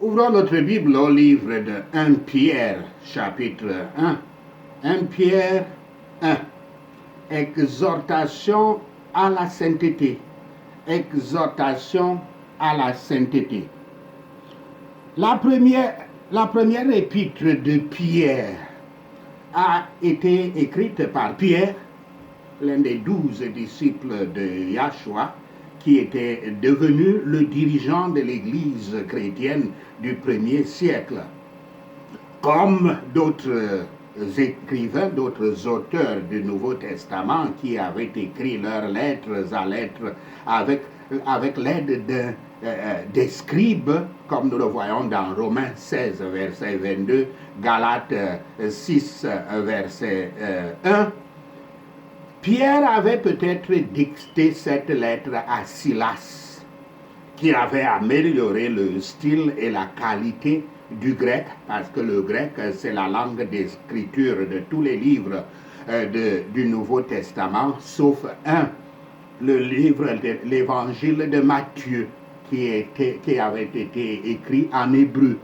Ouvrons notre Bible au livre de 1 Pierre, chapitre 1. 1 Pierre 1. Exhortation à la sainteté. Exhortation à la sainteté. La première épître de Pierre a été écrite par Pierre, l'un des 12 disciples de Yahshua, qui était devenu le dirigeant de l'Église chrétienne du 1er siècle. Comme d'autres écrivains, d'autres auteurs du Nouveau Testament qui avaient écrit leurs lettres à lettres avec l'aide des scribes, comme nous le voyons dans Romains 16, verset 22, Galates 6, verset 1, Pierre avait peut-être dicté cette lettre à Silas, qui avait amélioré le style et la qualité du grec, parce que le grec, c'est la langue d'écriture de tous les livres du Nouveau Testament, sauf un, le livre de l'évangile de Matthieu, qui avait été écrit en hébreu.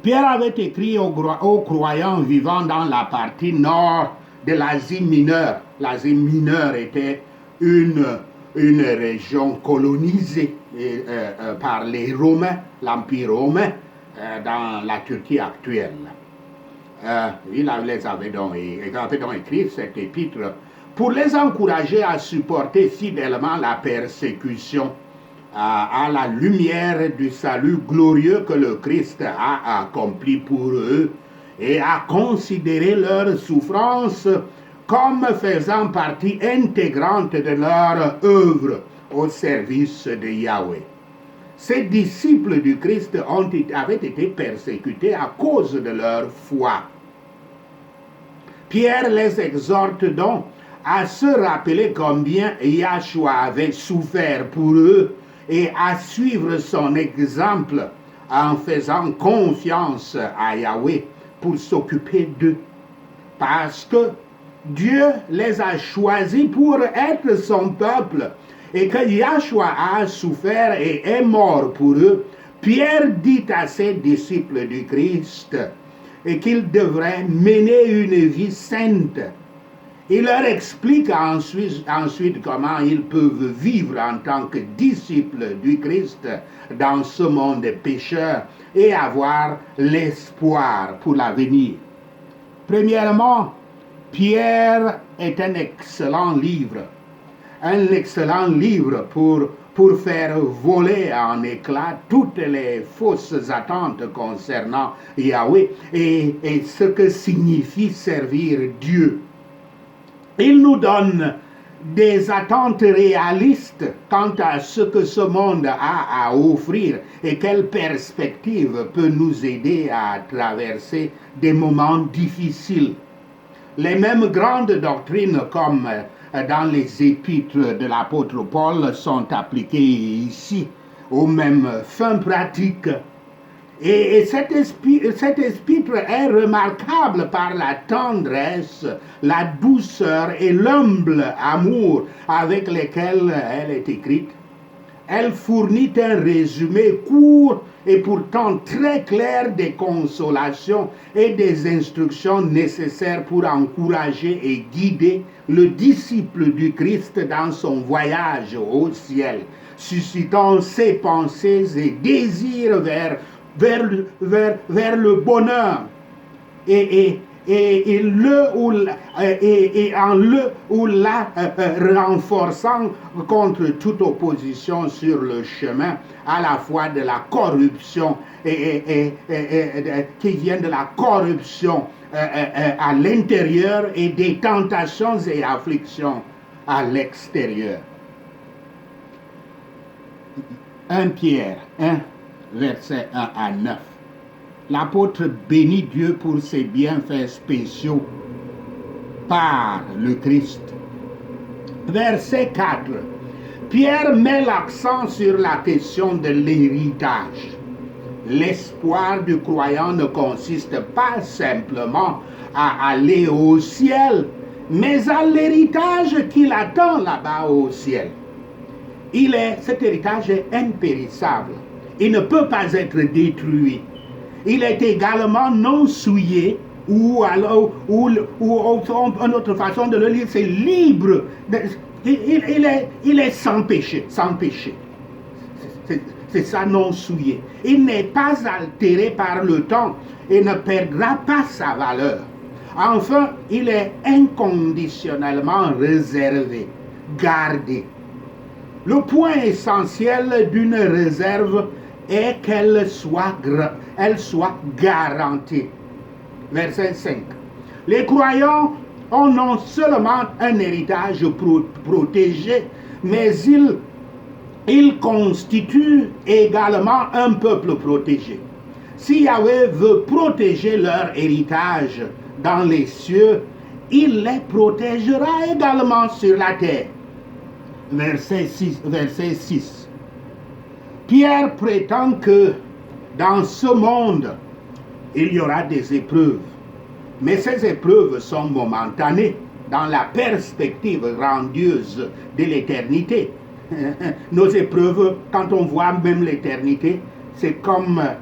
Pierre avait écrit aux croyants vivant dans la partie nord de l'Asie mineure. L'Asie mineure était une région colonisée par les Romains, l'Empire romain, dans la Turquie actuelle. Il les avait donc écrit cette épître pour les encourager à supporter fidèlement la persécution à la lumière du salut glorieux que le Christ a accompli pour eux et à considérer leur souffrance comme faisant partie intégrante de leur œuvre au service de Yahweh. Ces disciples du Christ avaient été persécutés à cause de leur foi. Pierre les exhorte donc à se rappeler combien Yahshua avait souffert pour eux et à suivre son exemple en faisant confiance à Yahweh pour s'occuper d'eux. Parce que Dieu les a choisis pour être son peuple et que Yahshua a souffert et est mort pour eux, Pierre dit à ses disciples du Christ qu'ils devraient mener une vie sainte. Il leur explique ensuite comment ils peuvent vivre en tant que disciples du Christ dans ce monde pécheur et avoir l'espoir pour l'avenir. Premièrement, Pierre est un excellent livre pour faire voler en éclats toutes les fausses attentes concernant Yahweh et ce que signifie servir Dieu. Il nous donne des attentes réalistes quant à ce que ce monde a à offrir et quelle perspective peut nous aider à traverser des moments difficiles. Les mêmes grandes doctrines comme dans les épîtres de l'apôtre Paul sont appliquées ici aux mêmes fins pratiques. Et cet épître est remarquable par la tendresse, la douceur et l'humble amour avec lesquels elle est écrite. Elle fournit un résumé court et pourtant très clair des consolations et des instructions nécessaires pour encourager et guider le disciple du Christ dans son voyage au ciel, suscitant ses pensées et désirs vers le bonheur et renforçant contre toute opposition sur le chemin à la fois de la corruption qui vient de la corruption à l'intérieur et des tentations et afflictions à l'extérieur. 1 Pierre 1 versets 1 à 9. L'apôtre bénit Dieu pour ses bienfaits spéciaux par le Christ. Verset 4. Pierre met l'accent sur la question de l'héritage. L'espoir du croyant ne consiste pas simplement à aller au ciel, mais à l'héritage qu'il attend là-bas au ciel. Cet héritage est impérissable. il ne peut pas être détruit. Il est également non souillé, ou une autre façon de le lire, c'est libre. Il est sans péché, sans péché. C'est ça, non souillé. Il n'est pas altéré par le temps et ne perdra pas sa valeur. Enfin, il est inconditionnellement réservé, gardé. Le point essentiel d'une réserve est qu'elle soit garantie. Verset 5. Les croyants ont non seulement un héritage protégé, mais ils constituent également un peuple protégé. Si Yahweh veut protéger leur héritage dans les cieux, il les protégera également sur la terre. Verset 6. Pierre prétend que dans ce monde, il y aura des épreuves. Mais ces épreuves sont momentanées dans la perspective grandieuse de l'éternité. Nos épreuves, quand on voit même l'éternité, c'est comme un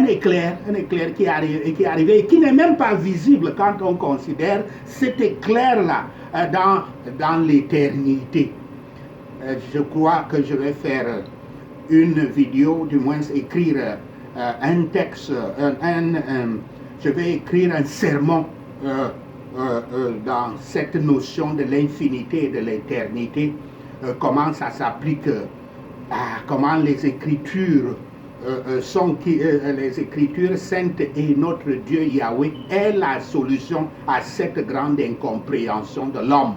éclair qui est arrivé et qui n'est même pas visible quand on considère cet éclair-là dans l'éternité. Je crois que je vais faire une vidéo, du moins écrire un texte, je vais écrire un sermon dans cette notion de l'infinité et de l'éternité, comment ça s'applique, comment les Écritures les Écritures saintes et notre Dieu Yahweh est la solution à cette grande incompréhension de l'homme.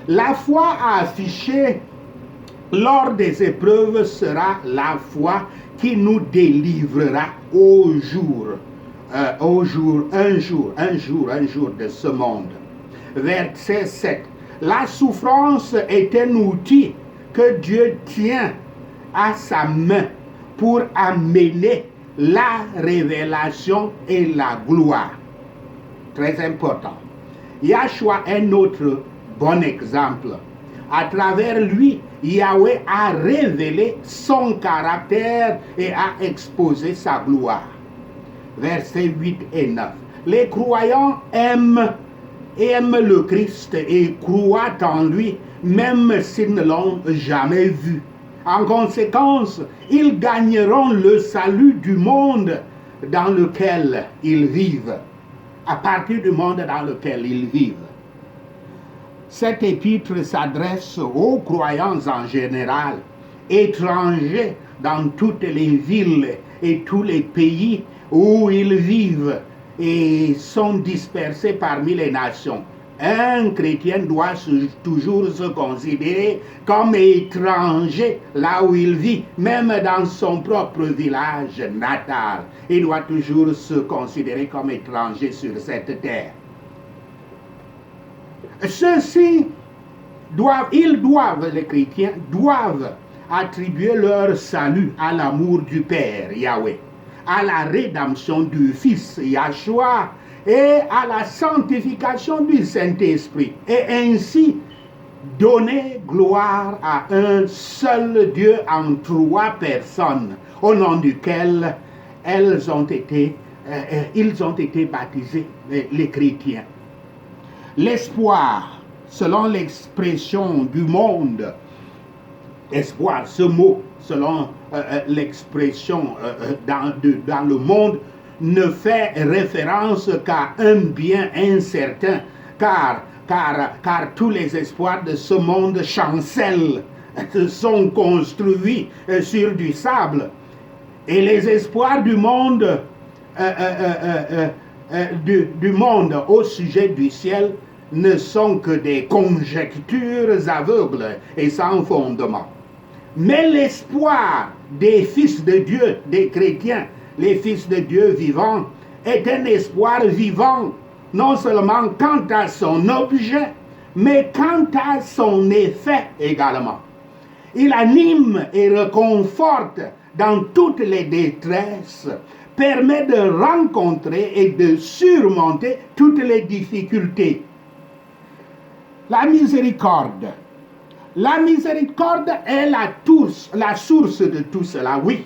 La foi affichée lors des épreuves sera la foi qui nous délivrera un jour de ce monde. Verset 7. La souffrance est un outil que Dieu tient à sa main pour amener la révélation et la gloire. Très important. Yahshua est notre bon exemple. À travers lui, Yahweh a révélé son caractère et a exposé sa gloire. Versets 8 et 9. Les croyants aiment le Christ et croient en lui, même s'ils ne l'ont jamais vu. En conséquence, ils gagneront le salut du monde dans lequel ils vivent, à partir du monde dans lequel ils vivent. Cet épître s'adresse aux croyants en général, étrangers dans toutes les villes et tous les pays où ils vivent et sont dispersés parmi les nations. Un chrétien doit toujours se considérer comme étranger là où il vit, même dans son propre village natal. Il doit toujours se considérer comme étranger sur cette terre. Ceux-ci les chrétiens doivent attribuer leur salut à l'amour du Père, Yahweh, à la rédemption du Fils, Yahshua, et à la sanctification du Saint-Esprit, et ainsi donner gloire à un seul Dieu en 3 personnes, au nom duquel ils ont été baptisés, les chrétiens. L'espoir, selon l'expression du monde, espoir, ce mot, selon l'expression dans le monde, ne fait référence qu'à un bien incertain, car tous les espoirs de ce monde chancellent, sont construits sur du sable. Et les espoirs du monde, du monde au sujet du ciel ne sont que des conjectures aveugles et sans fondement. Mais l'espoir des fils de Dieu, des chrétiens, les fils de Dieu vivants, est un espoir vivant, non seulement quant à son objet, mais quant à son effet également. Il anime et réconforte dans toutes les détresses, permet de rencontrer et de surmonter toutes les difficultés. La miséricorde, La miséricorde est la source de tout cela, oui.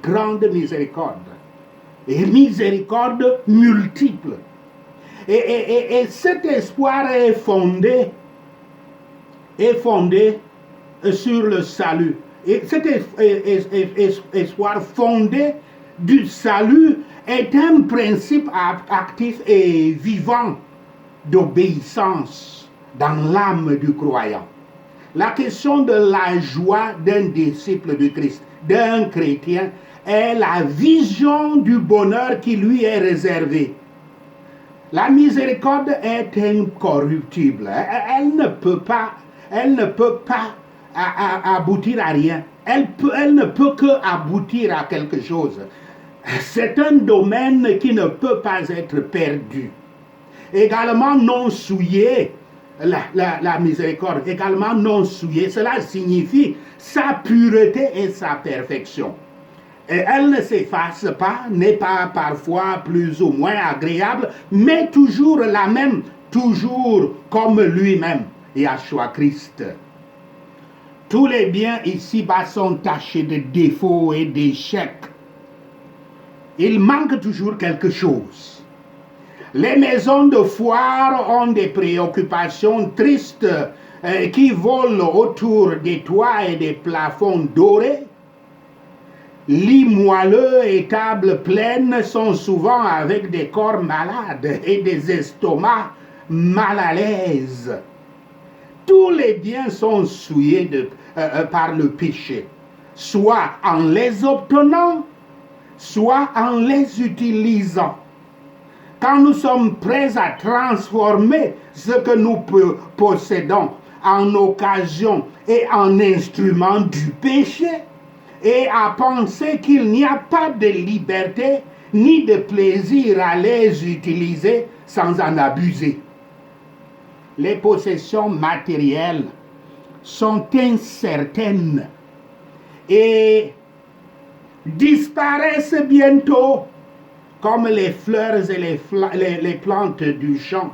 Grande miséricorde. Et miséricorde multiple. Et cet espoir est fondé sur le salut. Et cet espoir fondé du salut est un principe actif et vivant d'obéissance dans l'âme du croyant. La question de la joie d'un disciple de Christ, d'un chrétien, est la vision du bonheur qui lui est réservé. La miséricorde est incorruptible. Elle ne peut pas aboutir à rien. Elle ne peut que aboutir à quelque chose. C'est un domaine qui ne peut pas être perdu. Également non souillé, la miséricorde, également non souillée, cela signifie sa pureté et sa perfection. Et elle ne s'efface pas, n'est pas parfois plus ou moins agréable, mais toujours la même, toujours comme lui-même, Yahshua Christ. Tous les biens ici-bas sont tachés de défauts et d'échecs. Il manque toujours quelque chose. Les maisons de foire ont des préoccupations tristes qui volent autour des toits et des plafonds dorés. Lits moelleux et tables pleines sont souvent avec des corps malades et des estomacs mal à l'aise. Tous les biens sont souillés par le péché, soit en les obtenant, soit en les utilisant. Quand nous sommes prêts à transformer ce que nous possédons en occasion et en instrument du péché, et à penser qu'il n'y a pas de liberté ni de plaisir à les utiliser sans en abuser. Les possessions matérielles sont incertaines et disparaissent bientôt comme les fleurs et les plantes du champ.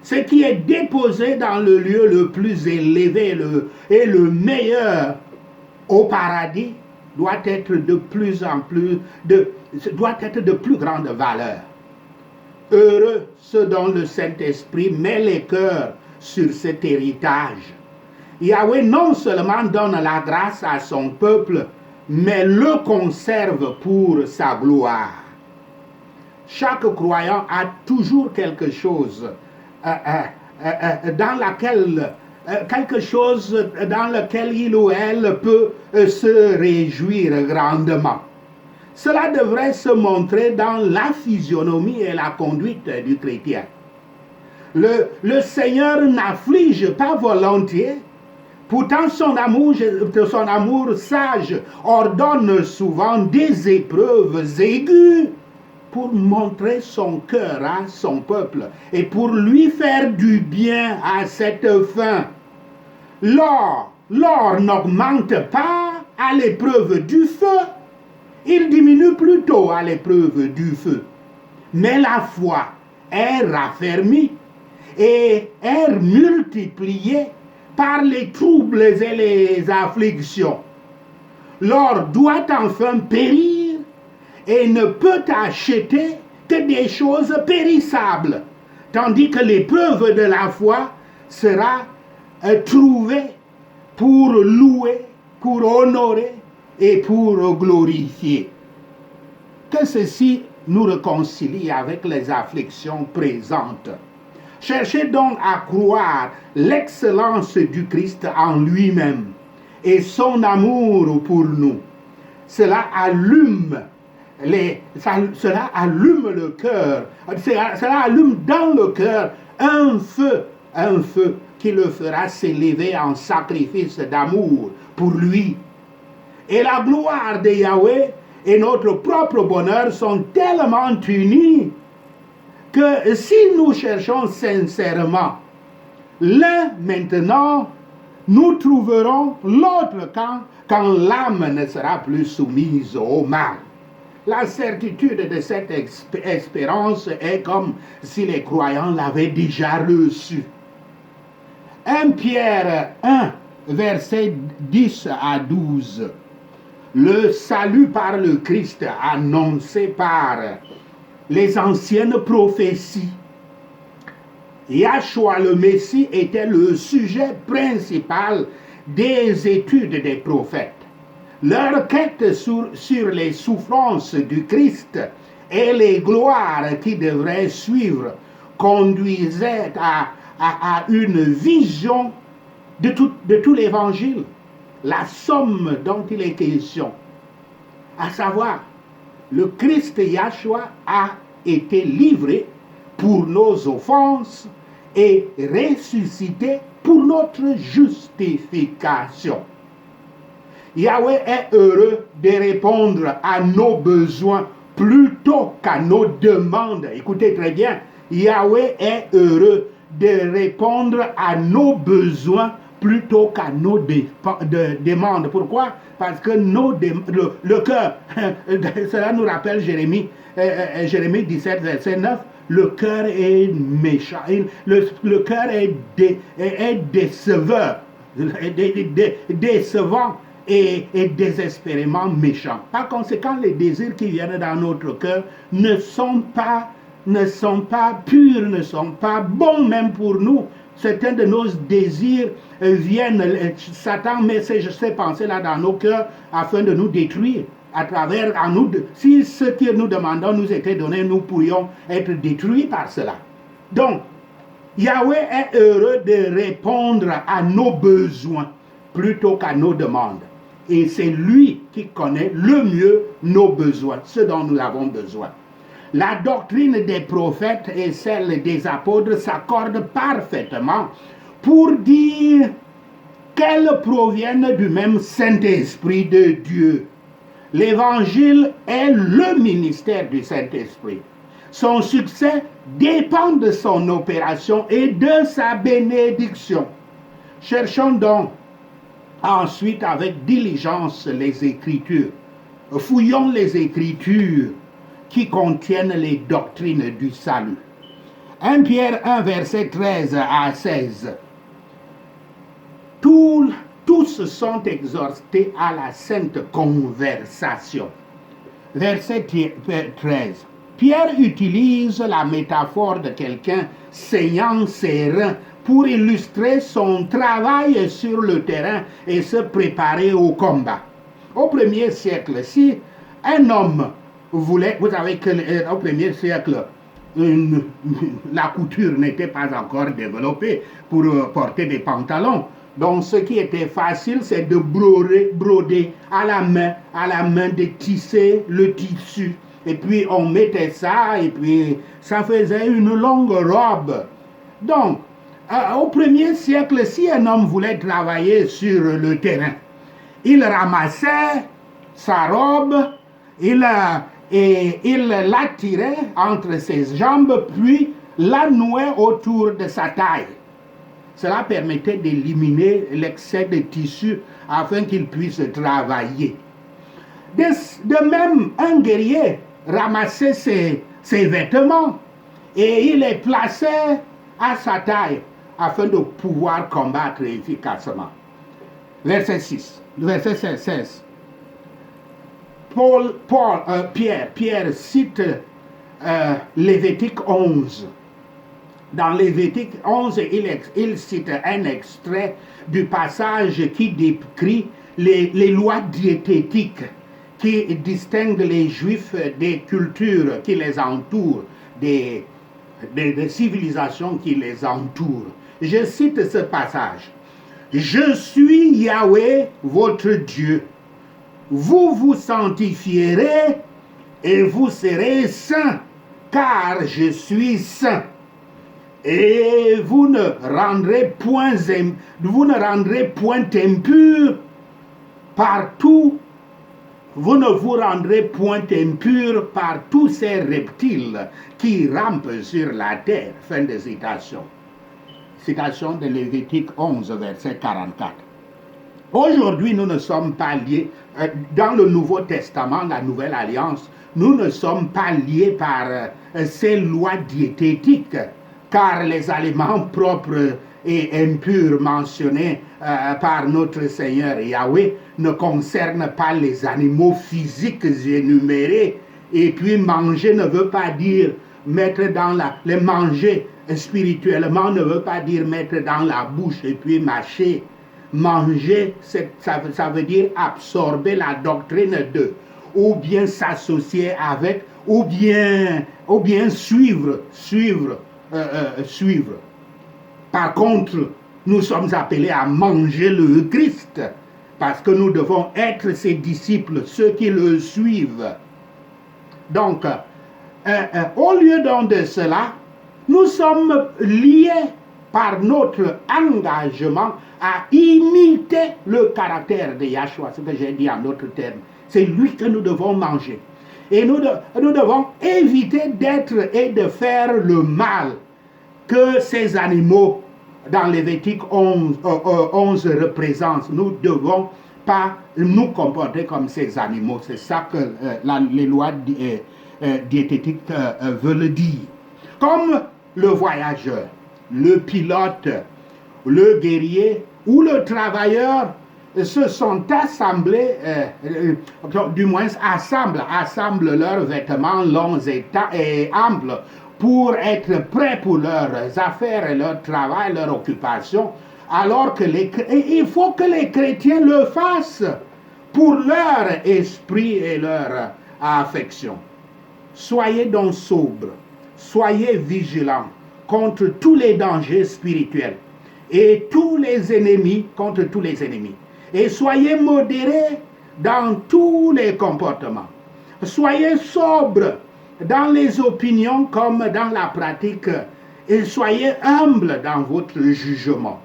Ce qui est déposé dans le lieu le plus élevé et le meilleur au paradis doit être de plus grande valeur. Heureux ceux dont le Saint-Esprit met les cœurs sur cet héritage. Yahweh non seulement donne la grâce à son peuple, mais le conserve pour sa gloire. Chaque croyant a toujours quelque chose dans lequel il ou elle peut se réjouir grandement. Cela devrait se montrer dans la physionomie et la conduite du chrétien. Le Seigneur n'afflige pas volontiers, pourtant son amour sage ordonne souvent des épreuves aiguës pour montrer son cœur à son peuple et pour lui faire du bien à cette fin. L'or n'augmente pas à l'épreuve du feu, il diminue plutôt à l'épreuve du feu. Mais la foi est raffermie et est multipliée par les troubles et les afflictions. L'or doit enfin périr et ne peut acheter que des choses périssables, tandis que l'épreuve de la foi sera trouvée pour louer, pour honorer et pour glorifier. Que ceci nous réconcilie avec les afflictions présentes. Cherchez donc à croire l'excellence du Christ en lui-même et son amour pour nous. Cela allume le cœur, cela allume dans le cœur un feu qui le fera s'élever en sacrifice d'amour pour lui. Et la gloire de Yahweh et notre propre bonheur sont tellement unis que si nous cherchons sincèrement l'un maintenant, nous trouverons l'autre quand l'âme ne sera plus soumise au mal. La certitude de cette espérance est comme si les croyants l'avaient déjà reçue. 1 Pierre 1, versets 10 à 12. Le salut par le Christ annoncé par les anciennes prophéties. Yahshua le Messie était le sujet principal des études des prophètes. Leur quête sur les souffrances du Christ et les gloires qui devraient suivre conduisait à une vision de tout l'évangile, la somme dont il est question, à savoir, le Christ Yahshua a été livré pour nos offenses et ressuscité pour notre justification. Yahweh est heureux de répondre à nos besoins plutôt qu'à nos demandes. Écoutez très bien, Yahweh est heureux de répondre à nos besoins plutôt qu'à nos demandes. Pourquoi? Parce que le cœur, cela nous rappelle Jérémie 17, verset 9, le cœur est méchant, le cœur est décevant et désespérément méchant. Par conséquent, les désirs qui viennent dans notre cœur ne sont pas purs, ne sont pas bons même pour nous. Certains de nos désirs viennent, Satan met ces pensées-là dans nos cœurs afin de nous détruire. À travers, si ce que nous demandons nous était donné, nous pourrions être détruits par cela. Donc, Yahweh est heureux de répondre à nos besoins plutôt qu'à nos demandes. Et c'est lui qui connaît le mieux nos besoins, ce dont nous avons besoin. La doctrine des prophètes et celle des apôtres s'accordent parfaitement pour dire qu'elles proviennent du même Saint-Esprit de Dieu. L'évangile est le ministère du Saint-Esprit. Son succès dépend de son opération et de sa bénédiction. Cherchons donc ensuite avec diligence les Écritures. Fouillons les Écritures qui contiennent les doctrines du salut. 1 Pierre 1, verset 13 à 16. Tous sont exhortés à la sainte conversation. Verset 13. Pierre utilise la métaphore de quelqu'un saignant ses reins pour illustrer son travail sur le terrain et se préparer au combat. Au premier siècle, si un homme voulait, vous savez qu'au premier siècle, la couture n'était pas encore développée pour porter des pantalons. Donc ce qui était facile, c'est de broder à la main de tisser le tissu. Et puis on mettait ça, et puis ça faisait une longue robe. Donc, au premier siècle, si un homme voulait travailler sur le terrain, il ramassait sa robe, il la tirait entre ses jambes, puis la nouait autour de sa taille. Cela permettait d'éliminer l'excès de tissu afin qu'il puisse travailler. De même, un guerrier ramassait ses vêtements et il les plaçait à sa taille afin de pouvoir combattre efficacement. Verset 6, verset 16. Pierre cite Lévitique 11. Dans Lévitique 11, il cite un extrait du passage qui décrit les lois diététiques qui distinguent les Juifs des cultures qui les entourent, des civilisations qui les entourent. Je cite ce passage. « Je suis Yahweh, votre Dieu. Vous vous sanctifierez et vous serez saints, car je suis saint. Et vous ne rendrez point impur partout. Vous ne vous rendrez point impur par tous ces reptiles qui rampent sur la terre. » Fin de citation. Citation de Lévitique 11, verset 44. Aujourd'hui, nous ne sommes pas liés, dans le Nouveau Testament, la Nouvelle Alliance, nous ne sommes pas liés par ces lois diététiques, car les aliments propres et impurs mentionnés par notre Seigneur Yahweh ne concernent pas les animaux physiques énumérés. Et puis manger ne veut pas dire mettre dans les manger spirituellement ne veut pas dire mettre dans la bouche et puis mâcher. Manger, ça veut dire absorber la doctrine d'eux, ou bien s'associer avec, ou bien suivre. Par contre, nous sommes appelés à manger le Christ, parce que nous devons être ses disciples, ceux qui le suivent. Donc, au lieu donc de cela, nous sommes liés par notre engagement à imiter le caractère de Yahshua, ce que j'ai dit en d'autres termes. C'est lui que nous devons manger. Et nous devons éviter d'être et de faire le mal que ces animaux dans Lévitique 11 représentent. Nous ne devons pas nous comporter comme ces animaux. C'est ça que les lois diététiques veulent dire. Comme le voyageur, le pilote, le guerrier ou le travailleur se sont assemblés, du moins assemblent leurs vêtements longs et amples pour être prêts pour leurs affaires, leur travail, leur occupation, alors que il faut que les chrétiens le fassent pour leur esprit et leur affection. Soyez donc sobres, soyez vigilants contre tous les dangers spirituels et tous les ennemis, contre tous les ennemis. Et soyez modérés dans tous les comportements. Soyez sobres dans les opinions comme dans la pratique et soyez humbles dans votre jugement.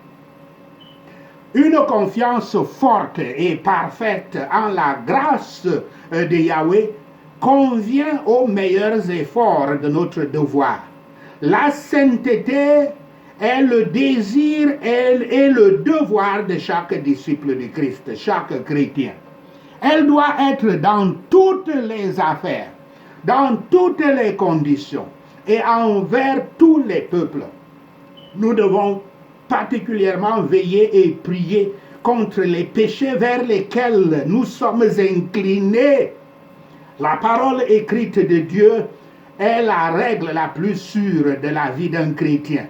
Une confiance forte et parfaite en la grâce de Yahweh convient aux meilleurs efforts de notre devoir. La sainteté est le désir et le devoir de chaque disciple de Christ, chaque chrétien. Elle doit être dans toutes les affaires, dans toutes les conditions et envers tous les peuples. Nous devons particulièrement veiller et prier contre les péchés vers lesquels nous sommes inclinés. La parole écrite de Dieu est la règle la plus sûre de la vie d'un chrétien.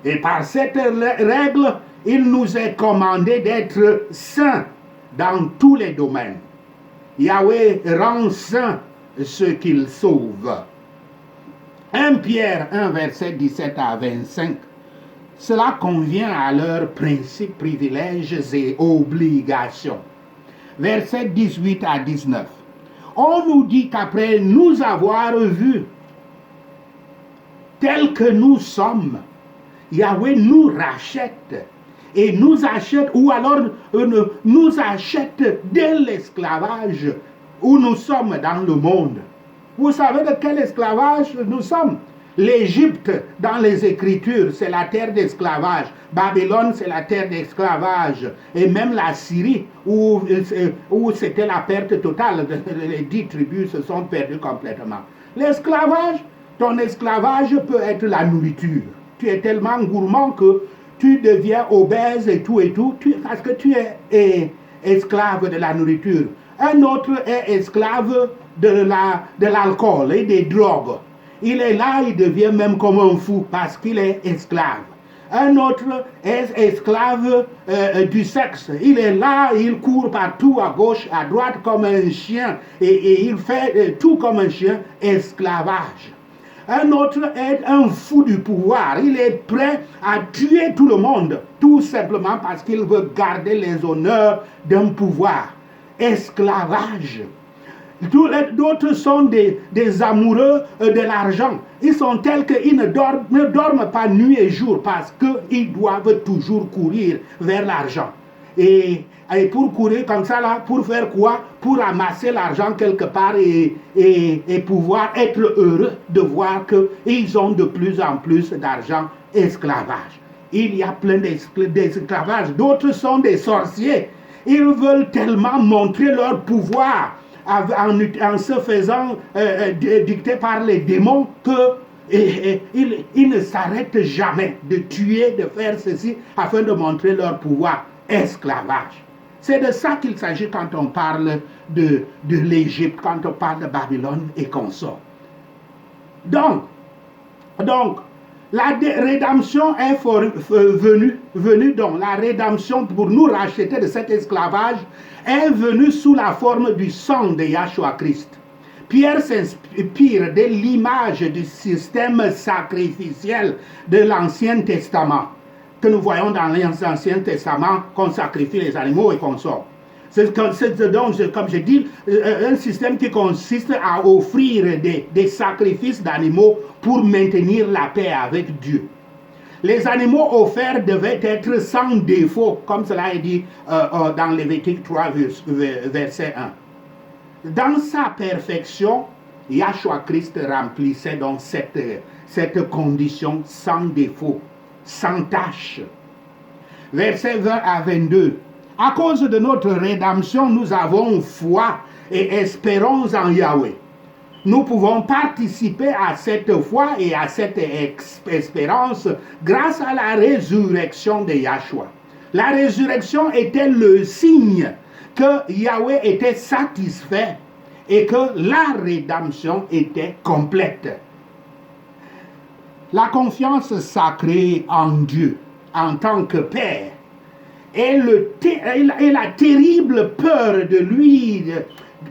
Et par cette règle, il nous est commandé d'être saints dans tous les domaines. Yahweh rend saints ceux qu'il sauve. 1 Pierre 1, verset 17 à 25. Cela convient à leurs principes, privilèges et obligations. Verset 18 à 19. On nous dit qu'après nous avoir vus tels que nous sommes, Yahweh nous rachète et nous achète, ou alors nous achète de l'esclavage où nous sommes dans le monde. Vous savez de quel esclavage nous sommes? L'Égypte, dans les Écritures, c'est la terre d'esclavage. Babylone, c'est la terre d'esclavage. Et même la Syrie, où c'était la perte totale, les 10 tribus se sont perdues complètement. L'esclavage, ton esclavage peut être la nourriture. Tu es tellement gourmand que tu deviens obèse et tout, parce que tu es esclave de la nourriture. Un autre est esclave de l'alcool et des drogues. Il est là, il devient même comme un fou parce qu'il est esclave. Un autre est esclave du sexe. Il est là, il court partout à gauche, à droite comme un chien et il fait tout comme un chien, esclavage. Un autre est un fou du pouvoir. Il est prêt à tuer tout le monde, tout simplement parce qu'il veut garder les honneurs d'un pouvoir. Esclavage. D'autres sont des amoureux de l'argent. Ils sont tels qu'ils ne dorment pas nuit et jour parce qu'ils doivent toujours courir vers l'argent. Et pour courir comme ça, là, pour faire quoi? Pour amasser l'argent quelque part et pouvoir être heureux de voir qu'ils ont de plus en plus d'argent. Esclavage. Il y a plein d'esclavages. D'autres sont des sorciers. Ils veulent tellement montrer leur pouvoir en se faisant dicter par les démons Et ils ne s'arrêtent jamais de tuer, de faire ceci, afin de montrer leur pouvoir. Esclavage. C'est de ça qu'il s'agit quand on parle de l'Égypte, quand on parle de Babylone et consorts. Donc, la rédemption est venue, donc la rédemption pour nous racheter de cet esclavage est venue sous la forme du sang de Yahshua Christ. Pierre s'inspire de l'image du système sacrificiel de l'Ancien Testament, que nous voyons dans l'Ancien Testament, qu'on sacrifie les animaux et qu'on sort. C'est donc, comme je dis, un système qui consiste à offrir des sacrifices d'animaux pour maintenir la paix avec Dieu. Les animaux offerts devaient être sans défaut, comme cela est dit dans Lévitique 3, verset 1. Dans sa perfection, Yahshua Christ remplissait donc cette condition sans défaut, sans tâche. Versets 20 à 22. À cause de notre rédemption, nous avons foi et espérons en Yahweh. Nous pouvons participer à cette foi et à cette espérance grâce à la résurrection de Yahshua. La résurrection était le signe que Yahweh était satisfait et que la rédemption était complète. La confiance sacrée en Dieu en tant que Père et la terrible peur de lui,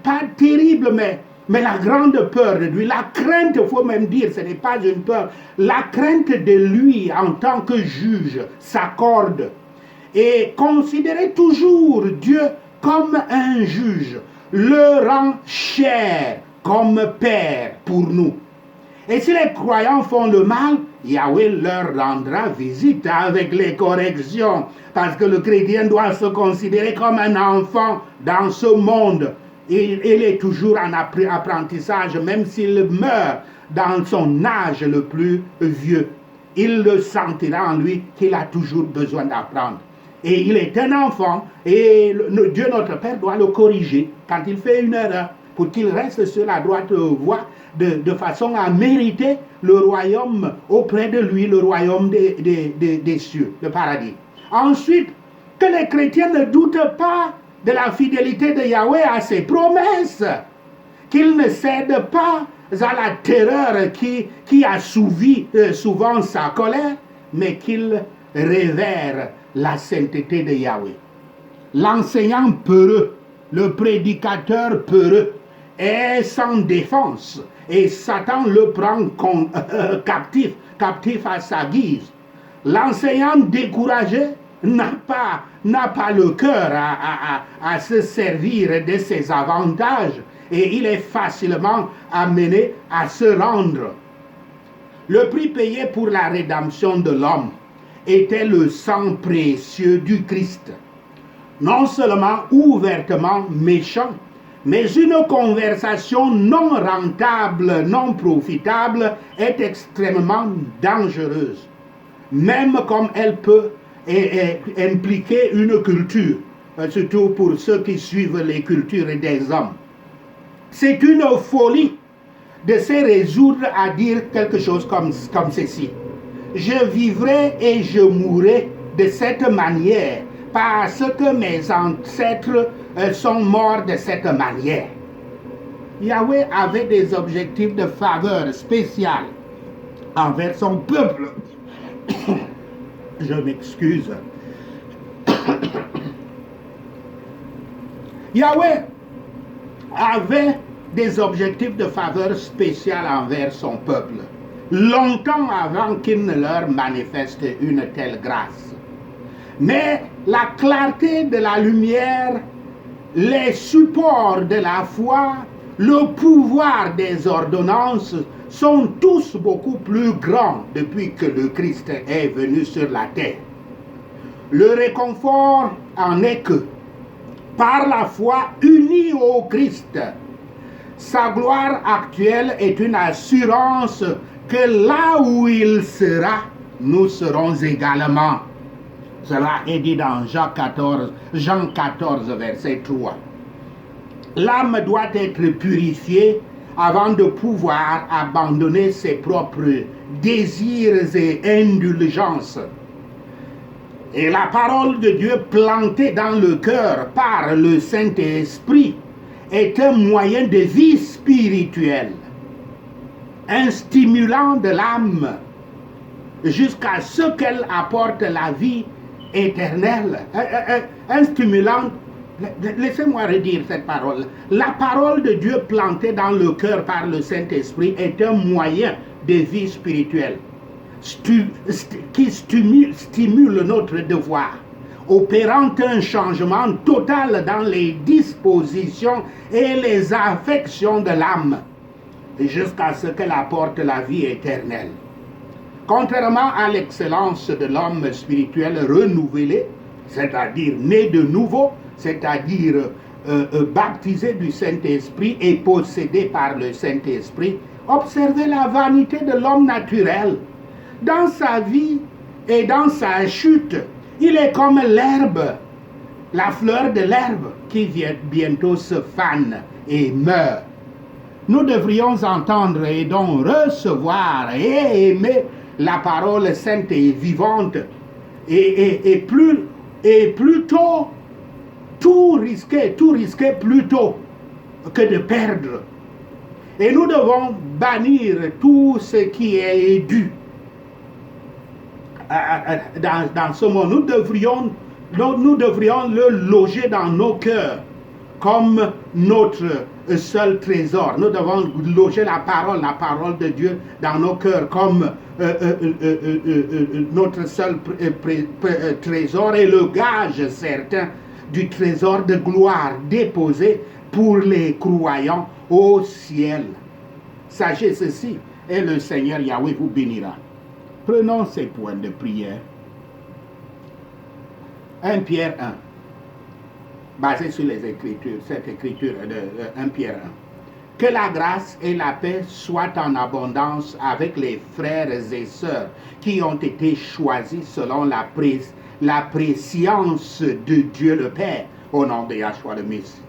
pas terrible mais la grande peur de lui, la crainte, il faut même dire, ce n'est pas une peur, la crainte de lui en tant que juge s'accorde et considérer toujours Dieu comme un juge, le rend cher comme Père pour nous. Et si les croyants font le mal, Yahweh leur rendra visite avec les corrections, parce que le chrétien doit se considérer comme un enfant dans ce monde. Il est toujours en apprentissage, même s'il meurt dans son âge le plus vieux. Il le sentira en lui qu'il a toujours besoin d'apprendre. Et il est un enfant, et Dieu notre Père doit le corriger quand il fait une erreur, pour qu'il reste sur la droite voie, de façon à mériter le royaume auprès de lui, le royaume des cieux, le paradis. Ensuite, que les chrétiens ne doutent pas de la fidélité de Yahweh à ses promesses, qu'ils ne cèdent pas à la terreur qui assouvit souvent sa colère, mais qu'ils révèrent la sainteté de Yahweh. L'enseignant peureux, le prédicateur peureux est sans défense et Satan le prend captif à sa guise. L'enseignant découragé n'a pas le cœur à se servir de ses avantages et il est facilement amené à se rendre. Le prix payé pour la rédemption de l'homme était le sang précieux du Christ. Non seulement ouvertement méchant, mais une conversation non rentable, non profitable est extrêmement dangereuse, même comme elle peut impliquer une culture, surtout pour ceux qui suivent les cultures des hommes. C'est une folie de se résoudre à dire quelque chose comme ceci. Je vivrai et je mourrai de cette manière parce que mes ancêtres sont morts de cette manière. Yahweh avait des objectifs de faveur spéciale envers son peuple. Je m'excuse. Yahweh avait des objectifs de faveur spéciale envers son peuple, longtemps avant qu'il ne leur manifeste une telle grâce. Mais la clarté de la lumière, les supports de la foi, le pouvoir des ordonnances sont tous beaucoup plus grands depuis que le Christ est venu sur la terre. Le réconfort en est que, par la foi unie au Christ, sa gloire actuelle est une assurance que là où il sera, nous serons également. Cela est dit dans Jean 14, verset 3. L'âme doit être purifiée avant de pouvoir abandonner ses propres désirs et indulgences. Et la parole de Dieu plantée dans le cœur par le Saint-Esprit est un moyen de vie spirituelle, un stimulant de l'âme jusqu'à ce qu'elle apporte la vie éternelle. Un stimulant, laissez-moi redire cette parole. La parole de Dieu plantée dans le cœur par le Saint-Esprit est un moyen de vie spirituelle qui stimule notre devoir, opérant un changement total dans les dispositions et les affections de l'âme, jusqu'à ce qu'elle apporte la vie éternelle. Contrairement à l'excellence de l'homme spirituel renouvelé, c'est-à-dire né de nouveau, c'est-à-dire baptisé du Saint-Esprit et possédé par le Saint-Esprit, observez la vanité de l'homme naturel. Dans sa vie et dans sa chute, il est comme l'herbe, la fleur de l'herbe qui bientôt se fane et meurt. Nous devrions entendre et donc recevoir et aimer la parole sainte et vivante et plutôt tout risquer plutôt que de perdre. Et nous devons bannir tout ce qui est dû dans ce monde. Nous devrions le loger dans nos cœurs comme notre seul trésor. Nous devons loger la parole de Dieu dans nos cœurs comme notre seul trésor et le gage certain du trésor de gloire déposé pour les croyants au ciel. Sachez ceci, et le Seigneur Yahweh vous bénira. Prenons ces points de prière. 1 Pierre 1, basé sur les Écritures, cette écriture de 1 Pierre 1. Que la grâce et la paix soient en abondance avec les frères et sœurs qui ont été choisis selon la préscience de Dieu le Père, au nom de Yahshua le Messie.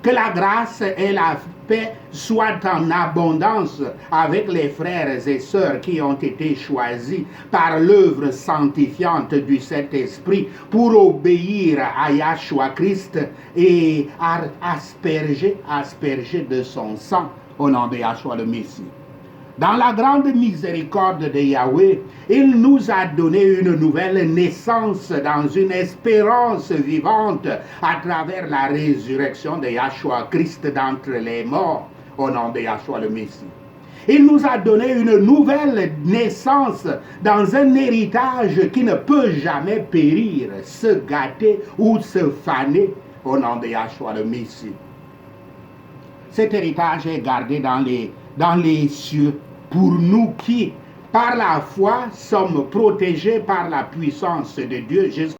Que la grâce et la paix soient en abondance avec les frères et sœurs qui ont été choisis par l'œuvre sanctifiante du Saint-Esprit pour obéir à Yahshua Christ et asperger de son sang au nom de Yahshua le Messie. Dans la grande miséricorde de Yahweh, il nous a donné une nouvelle naissance dans une espérance vivante à travers la résurrection de Yahshua Christ d'entre les morts, au nom de Yahshua le Messie. Il nous a donné une nouvelle naissance dans un héritage qui ne peut jamais périr, se gâter ou se faner, au nom de Yahshua le Messie. Cet héritage est gardé dans les cieux pour nous qui, par la foi, sommes protégés par la puissance de Dieu